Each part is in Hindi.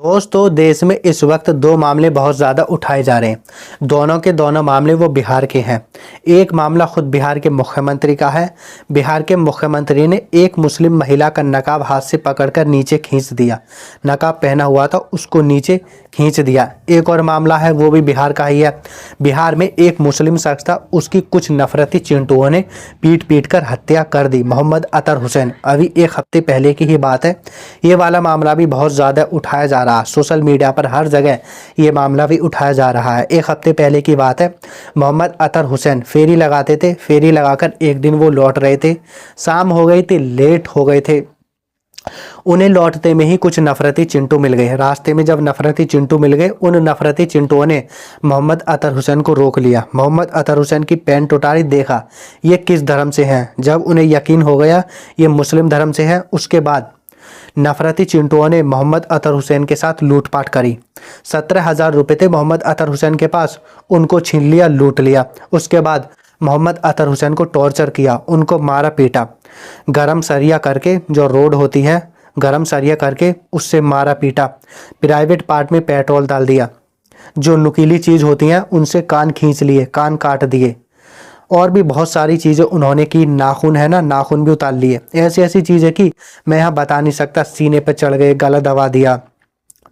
दोस्तों, देश में इस वक्त दो मामले बहुत ज़्यादा उठाए जा रहे हैं। दोनों के दोनों मामले वो बिहार के हैं। एक मामला खुद बिहार के मुख्यमंत्री का है। बिहार के मुख्यमंत्री ने एक मुस्लिम महिला का नकाब हाथ से पकड़कर नीचे खींच दिया। नकाब पहना हुआ था, उसको नीचे खींच दिया। एक और मामला है, वो भी बिहार का ही है। बिहार में एक मुस्लिम शख्स था, उसकी कुछ नफरती चिंटुओं ने पीट पीट कर हत्या कर दी। मोहम्मद अतर हुसैन, अभी एक हफ्ते पहले की ही बात है। ये वाला मामला भी बहुत ज़्यादा उठाया जा रहा है। सोशल मीडिया पर हर जगह ये मामला भी उठाया जा रहा है। एक हफ्ते पहले की बात है। मोहम्मद अतर हुसैन फेरी लगाते थे। फेरी लगाकर एक दिन वो लौट रहे थे। शाम हो गई थी, लेट हो गए थे। उन्हें लौटते में ही कुछ नफरती चिंटू मिल गए। रास्ते में जब नफरती चिंटू मिल गए, उन नफरती चिंटुओं ने मोहम्मद अतर हुसैन को रोक लिया। मोहम्मद अतर हुसैन की पैंट उतारी, देखा ये किस धर्म से हैं। जब उन्हें यकीन हो गया ये मुस्लिम धर्म से है, उसके बाद नफरती चिंटुओं ने मोहम्मद अतर हुसैन के साथ लूटपाट करी। 17,000 रुपये थे मोहम्मद अतर हुसैन के पास, उनको छीन लिया, लूट लिया। उसके बाद मोहम्मद अतर हुसैन को टॉर्चर किया, उनको मारा पीटा। गरम सरिया करके, जो रोड होती है, गरम सरिया करके उससे मारा पीटा। प्राइवेट पार्ट में पेट्रोल डाल दिया। जो नुकीली चीज़ होती हैं उनसे कान खींच लिए, कान काट दिए। और भी बहुत सारी चीज़ें उन्होंने की। नाखून है ना, नाखून भी उतार लिए। ऐसी ऐसी चीज़ें की मैं यहाँ बता नहीं सकता। सीने पर चढ़ गए, गला दबा दिया,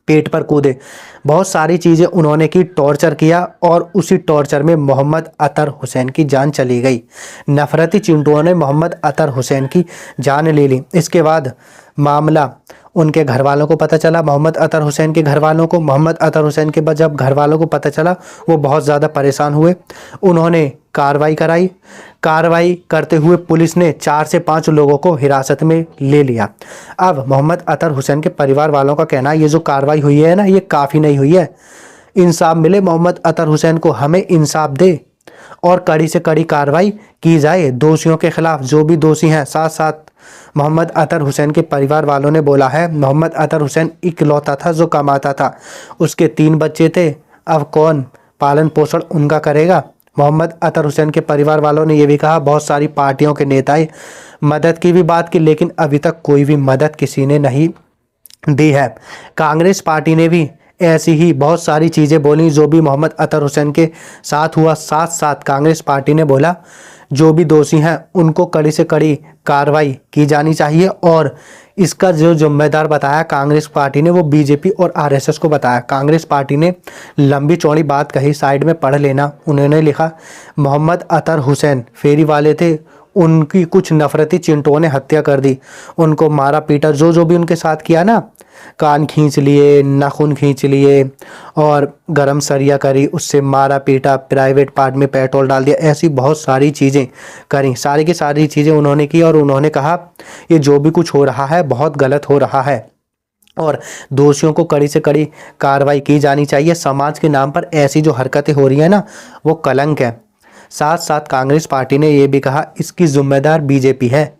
पेट पर कूदे, बहुत सारी चीज़ें उन्होंने की। टॉर्चर किया और उसी टॉर्चर में मोहम्मद अतर हुसैन की जान चली गई। नफरती चिंटुओं ने मोहम्मद अतर हुसैन की जान ले ली। इसके बाद मामला उनके घर वालों को पता चला, मोहम्मद अतर हुसैन के घर वालों को। मोहम्मद अतर हुसैन के बाद जब घर वालों को पता चला, वो बहुत ज़्यादा परेशान हुए। उन्होंने कार्रवाई कराई। कार्रवाई करते हुए पुलिस ने 4 से 5 लोगों को हिरासत में ले लिया। अब मोहम्मद अतर हुसैन के परिवार वालों का कहना है ये जो कार्रवाई हुई है ना, ये काफ़ी नहीं हुई है। इंसाफ मिले मोहम्मद अतर हुसैन को, हमें इंसाफ दे और कड़ी से कड़ी कार्रवाई की जाए दोषियों के खिलाफ, जो भी दोषी हैं। साथ साथ मोहम्मद अतर हुसैन के परिवार वालों ने बोला है, मोहम्मद अतर हुसैन इकलौता था जो कमाता था। उसके 3 बच्चे थे, अब कौन पालन पोषण उनका करेगा। मोहम्मद अतर हुसैन के परिवार वालों ने यह भी कहा, बहुत सारी पार्टियों के नेताएं मदद की भी बात की, लेकिन अभी तक कोई भी मदद किसी ने नहीं दी है। कांग्रेस पार्टी ने भी ऐसी ही बहुत सारी चीज़ें बोली जो भी मोहम्मद अतर हुसैन के साथ हुआ। साथ साथ कांग्रेस पार्टी ने बोला जो भी दोषी हैं उनको कड़ी से कड़ी कार्रवाई की जानी चाहिए। और इसका जो जिम्मेदार बताया कांग्रेस पार्टी ने, वो बीजेपी और आरएसएस को बताया। कांग्रेस पार्टी ने लंबी चौड़ी बात कही, साइड में पढ़ लेना। उन्होंने लिखा, मोहम्मद अतर हुसैन फेरी वाले थे, उनकी कुछ नफरती चिंटुओं ने हत्या कर दी, उनको मारा पीटा। जो जो भी उनके साथ किया ना, कान खींच लिए, नाखून खींच लिए और गरम सरिया करी, उससे मारा पीटा, प्राइवेट पार्ट में पेट्रोल डाल दिया, ऐसी बहुत सारी चीज़ें करी। सारी की सारी चीज़ें उन्होंने की और उन्होंने कहा ये जो भी कुछ हो रहा है बहुत गलत हो रहा है और दोषियों को कड़ी से कड़ी कार्रवाई की जानी चाहिए। समाज के नाम पर ऐसी जो हरकतें हो रही हैं ना, वो कलंक है। साथ साथ कांग्रेस पार्टी ने यह भी कहा इसकी जिम्मेदार बीजेपी है,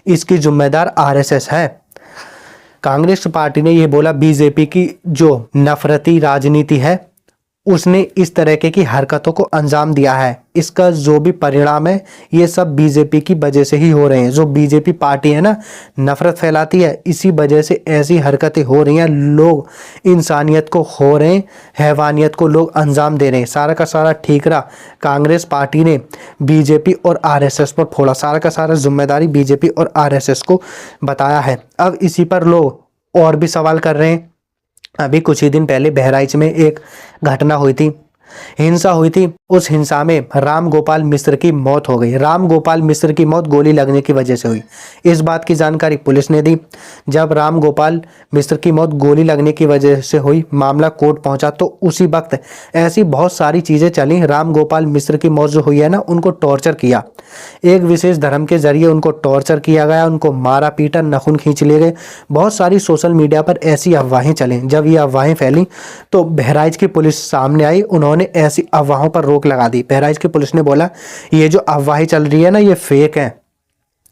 इसकी जिम्मेदार आरएसएस है। कांग्रेस पार्टी ने यह बोला बीजेपी की जो नफरती राजनीति है उसने इस तरह की हरकतों को अंजाम दिया है। इसका जो भी परिणाम है ये सब बीजेपी की वजह से ही हो रहे हैं। जो बीजेपी पार्टी है ना, नफरत फैलाती है, इसी वजह से ऐसी हरकतें हो रही हैं। लोग इंसानियत को खो रहे हैं, हैवानियत को लोग अंजाम दे रहे हैं। सारा का सारा ठीकरा कांग्रेस पार्टी ने बीजेपी और आरएसएस पर फोड़ा। सारा का सारा जिम्मेदारी बीजेपी और आरएसएस को बताया है। अब इसी पर लोग और भी सवाल कर रहे हैं। अभी कुछ ही दिन पहले बहराइच में एक घटना हुई थी, हिंसा हुई थी। उस हिंसा में राम गोपाल मिश्र की मौत हो गई। राम गोपाल मिश्र की मौत गोली लगने की वजह से हुई। इस बात की जानकारी पुलिस ने दी। जब राम गोपाल मिश्र की मौत गोली लगने की वजह से हुई, मामला कोर्ट पहुंचा तो उसी वक्त ऐसी बहुत सारी चीज़ें चली। राम गोपाल मिश्र की मौत जो हुई है ना, उनको टॉर्चर किया, एक विशेष धर्म के जरिए उनको टॉर्चर किया गया, उनको मारा पीटा, नाखून खींच लिए गए। बहुत सारी सोशल मीडिया पर ऐसी अफवाहें चलें। जब ये अफवाहें फैली तो बहराइच की पुलिस सामने आई, उन्होंने ऐसी अफवाहों पर रोक लगा दी। बहराइच की पुलिस ने बोला ये जो अफवाहें चल रही है ना, ये फेक है,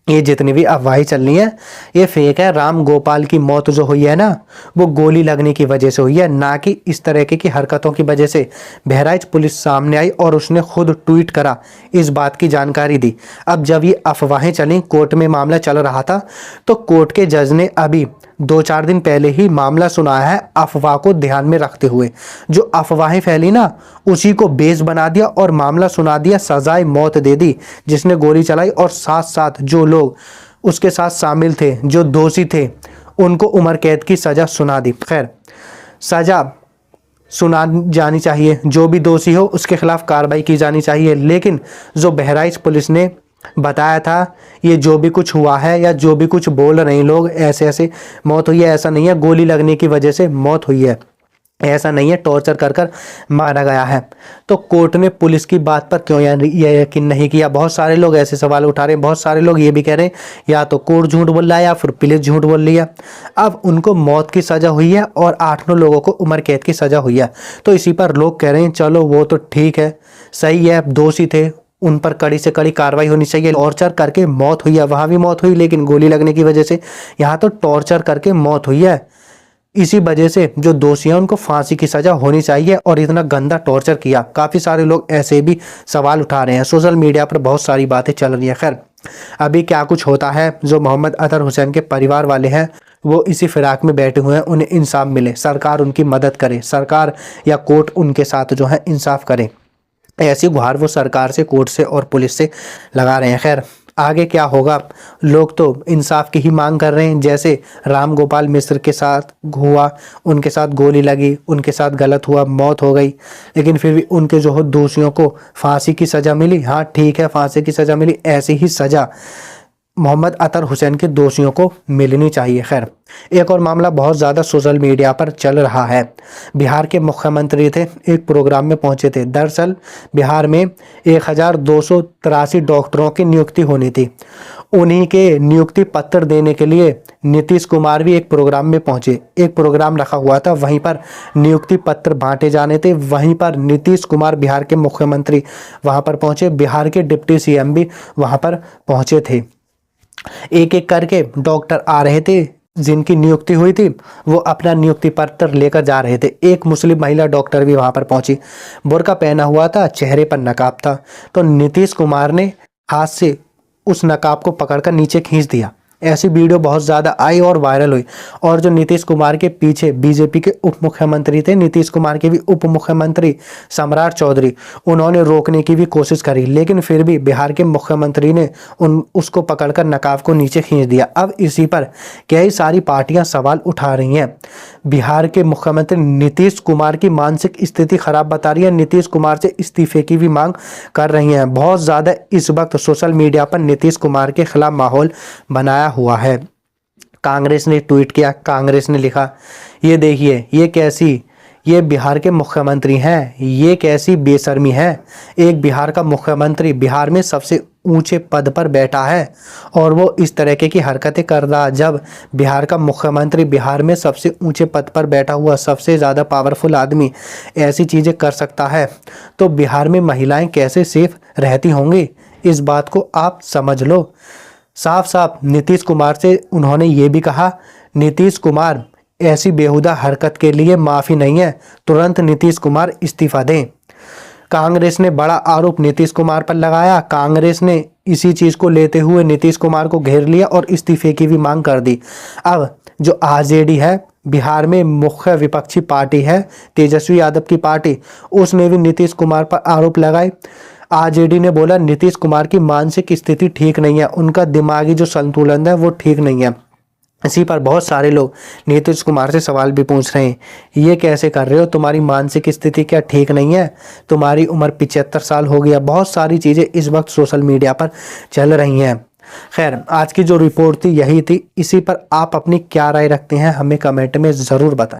ये जितनी भी अफवाहें चल रही हैं ये फेक है। राम गोपाल की मौत जो हुई है ना, वो गोली लगने की वजह से हुई है, ना कि इस तरह की हरकतों की वजह से। बहराइच पुलिस सामने आई और उसने खुद ट्वीट करा, इस बात की जानकारी दी। अब जब ये अफवाहें चली, कोर्ट में मामला चल रहा था, तो कोर्ट के जज ने अभी 2-4 दिन पहले ही मामला सुनाया है अफवाह को ध्यान में रखते हुए। जो अफवाहें फैली ना, उसी को बेस बना दिया और मामला सुना दिया, सजाए मौत दे दी जिसने गोली चलाई, और साथ साथ जो लोग उसके साथ शामिल थे, जो दोषी थे, उनको उम्र कैद की सज़ा सुना दी। खैर, सज़ा सुना जानी चाहिए, जो भी दोषी हो उसके खिलाफ कार्रवाई की जानी चाहिए। लेकिन जो बहराइच पुलिस ने बताया था, ये जो भी कुछ हुआ है या जो भी कुछ बोल रहे हैं लोग, ऐसे ऐसे मौत हुई है, ऐसा नहीं है गोली लगने की वजह से मौत हुई है, ऐसा नहीं है टॉर्चर कर कर मारा गया है। तो कोर्ट ने पुलिस की बात पर क्यों यह यकीन नहीं किया? बहुत सारे लोग ऐसे सवाल उठा रहे हैं, बहुत सारे लोग ये भी कह रहे हैं या तो कोर्ट झूठ बोल रहा है या फिर पुलिस झूठ बोल रही है। अब उनको मौत की सज़ा हुई है और 8-9 लोगों को उम्र कैद की सज़ा हुई है। तो इसी पर लोग कह रहे हैं चलो वो तो ठीक है, सही है, दोषी थे, उन पर कड़ी से कड़ी कार्रवाई होनी चाहिए। टॉर्चर करके मौत हुई है, वहाँ भी मौत हुई लेकिन गोली लगने की वजह से, यहाँ तो टॉर्चर करके मौत हुई है। इसी वजह से जो दोषी हैं उनको फांसी की सज़ा होनी चाहिए। और इतना गंदा टॉर्चर किया, काफ़ी सारे लोग ऐसे भी सवाल उठा रहे हैं, सोशल मीडिया पर बहुत सारी बातें चल रही है। खैर, अभी क्या कुछ होता है, जो मोहम्मद अतहर हुसैन के परिवार वाले हैं वो इसी फिराक में बैठे हुए हैं, उन्हें इंसाफ मिले, सरकार उनकी मदद करे, सरकार या कोर्ट उनके साथ जो है इंसाफ करे, ऐसी गुहार वो सरकार से, कोर्ट से और पुलिस से लगा रहे हैं। खैर, आगे क्या होगा, लोग तो इंसाफ की ही मांग कर रहे हैं। जैसे राम गोपाल मिश्र के साथ हुआ, उनके साथ गोली लगी, उनके साथ गलत हुआ, मौत हो गई, लेकिन फिर भी उनके जो हो दोषियों को फांसी की सज़ा मिली। हाँ ठीक है, फांसी की सज़ा मिली, ऐसी ही सज़ा मोहम्मद अतहर हुसैन के दोषियों को मिलनी चाहिए। खैर, एक और मामला बहुत ज़्यादा सोशल मीडिया पर चल रहा है। बिहार के मुख्यमंत्री थे, एक प्रोग्राम में पहुंचे थे। दरअसल बिहार में 1283 डॉक्टरों की नियुक्ति होनी थी। उन्हीं के नियुक्ति पत्र देने के लिए नीतीश कुमार भी एक प्रोग्राम में पहुंचे। एक प्रोग्राम रखा हुआ था, वहीं पर नियुक्ति पत्र बांटे जाने थे। वहीं पर नीतीश कुमार बिहार के मुख्यमंत्री वहां पर पहुंचे, बिहार के डिप्टी सीएम भी वहां पर पहुंचे थे। एक एक करके डॉक्टर आ रहे थे, जिनकी नियुक्ति हुई थी वो अपना नियुक्ति पत्र लेकर जा रहे थे। एक मुस्लिम महिला डॉक्टर भी वहां पर पहुंची, बुर्का पहना हुआ था, चेहरे पर नकाब था। तो नीतीश कुमार ने हाथ से उस नकाब को पकड़कर नीचे खींच दिया। ऐसी वीडियो बहुत ज़्यादा आई और वायरल हुई। और जो नीतीश कुमार के पीछे बीजेपी के उप मुख्यमंत्री थे, नीतीश कुमार के भी उप मुख्यमंत्री सम्राट चौधरी, उन्होंने रोकने की भी कोशिश करी, लेकिन फिर भी बिहार के मुख्यमंत्री ने उसको पकड़कर नकाब को नीचे खींच दिया। अब इसी पर कई सारी पार्टियां सवाल उठा रही हैं। बिहार के मुख्यमंत्री नीतीश कुमार की मानसिक स्थिति खराब बता रही है, नीतीश कुमार से इस्तीफे की भी मांग कर रही हैं। बहुत ज़्यादा इस वक्त सोशल मीडिया पर नीतीश कुमार के खिलाफ माहौल बनाया हुआ है। कांग्रेस ने ट्वीट किया, कांग्रेस ने लिखा, ये देखिए ये बिहार के मुख्यमंत्री हैं, ये कैसी बेशर्मी है। एक बिहार का मुख्यमंत्री बिहार में सबसे ऊंचे पद पर बैठा है और वो इस तरह की हरकतें कर रहा। जब बिहार का मुख्यमंत्री बिहार में सबसे ऊंचे पद पर बैठा हुआ सबसे ज़्यादा पावरफुल आदमी ऐसी चीज़ें कर सकता है, तो बिहार में महिलाएं कैसे सेफ रहती होंगी, इस बात को आप समझ लो। साफ साफ नीतीश कुमार से उन्होंने ये भी कहा, नीतीश कुमार ऐसी बेहुदा हरकत के लिए माफ़ी नहीं है, तुरंत नीतीश कुमार इस्तीफा दें। कांग्रेस ने बड़ा आरोप नीतीश कुमार पर लगाया। कांग्रेस ने इसी चीज़ को लेते हुए नीतीश कुमार को घेर लिया और इस्तीफे की भी मांग कर दी। अब जो आरजेडी है, बिहार में मुख्य विपक्षी पार्टी है, तेजस्वी यादव की पार्टी, उसने भी नीतीश कुमार पर आरोप लगाए। आरजेडी ने बोला नीतीश कुमार की मानसिक स्थिति ठीक नहीं है, उनका दिमागी जो संतुलन है वो ठीक नहीं है। इसी पर बहुत सारे लोग नीतीश कुमार से सवाल भी पूछ रहे हैं, ये कैसे कर रहे हो, तुम्हारी मानसिक स्थिति क्या ठीक नहीं है, तुम्हारी उम्र 75 साल हो गया। बहुत सारी चीज़ें इस वक्त सोशल मीडिया पर चल रही हैं। खैर, आज की जो रिपोर्ट थी यही थी। इसी पर आप अपनी क्या राय रखते हैं हमें कमेंट में ज़रूर बताएं।